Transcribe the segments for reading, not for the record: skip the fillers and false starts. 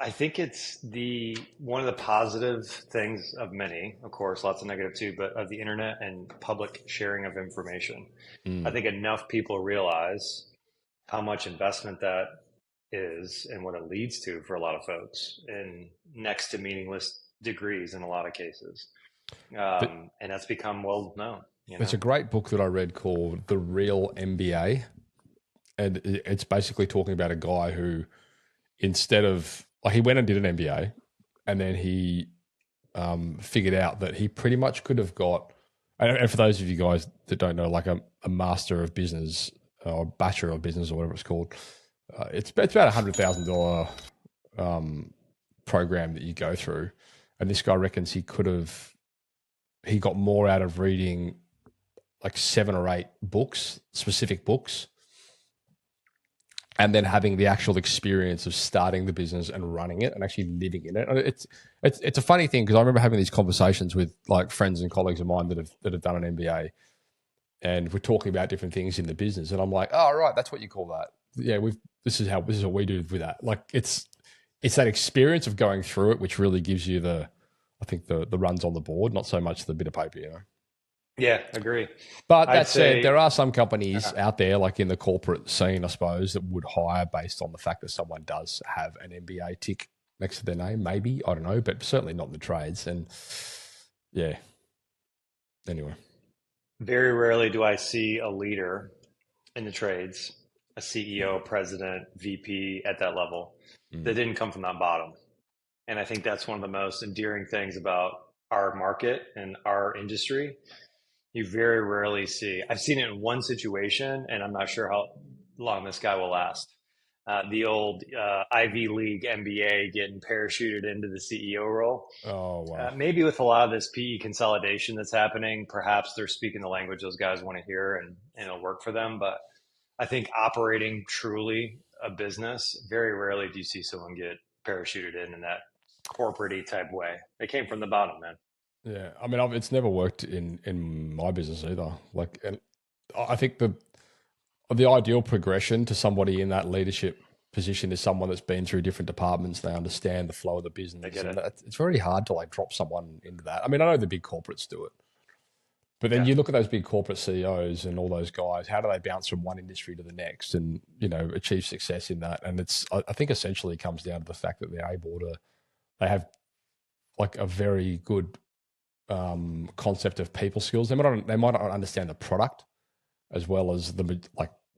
I think it's one of the positive things of many, of course, lots of negative too, but of the internet and public sharing of information. I Mm. think enough people realize how much investment that is and what it leads to for a lot of folks in next to meaningless degrees in a lot of cases. Th- And that's become well known, There's a great book that I read called The Real MBA. And it's basically talking about a guy who, instead of, like, he went and did an MBA, and then he figured out that he pretty much could have got, and for those of you guys that don't know, like a master of business or bachelor of business or whatever it's called, it's about $100,000 program that you go through. And this guy reckons he got more out of reading like 7 or 8 books, specific books, and then having the actual experience of starting the business and running it and actually living in it. It's a funny thing because I remember having these conversations with like friends and colleagues of mine that have done an MBA, and we're talking about different things in the business, and I'm like, oh right, that's what you call that. Yeah, this is what we do with that. Like it's that experience of going through it which really gives you the runs on the board, not so much the bit of paper, you know. Yeah, agree. But I'd that said, say there are some companies out there, like in the corporate scene, I suppose, that would hire based on the fact that someone does have an MBA tick next to their name. Maybe, I don't know, but certainly not in the trades. And yeah, anyway. very rarely do I see a leader in the trades, a CEO, president, VP at that level that Mm. didn't come from that bottom. And I think that's one of the most endearing things about our market and our industry. You very rarely see, I've seen it in one situation, and I'm not sure how long this guy will last. The old Ivy League MBA getting parachuted into the CEO role. Oh, wow. Maybe with a lot of this PE consolidation that's happening, perhaps they're speaking the language those guys want to hear and it'll work for them. But I think operating truly a business, very rarely do you see someone get parachuted in that corporate type way. They came from the bottom, man. Yeah. I mean, it's never worked in my business either. Like, and I think the ideal progression to somebody in that leadership position is someone that's been through different departments. They understand the flow of the I business, get and it. it's very hard to like drop someone into that. I mean, I know the big corporates do it, but then Yeah. you look at those big corporate CEOs and all those guys. How do they bounce from one industry to the next, and achieve success in that? And I think essentially it comes down to the fact that they have like a very good concept of people skills. They might not understand the product as well as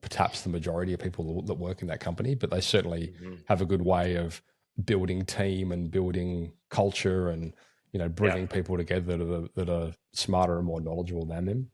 perhaps the majority of people that work in that company, but they certainly Hmm. have a good way of building team and building culture and Yeah. bringing people together that are smarter and more knowledgeable than them.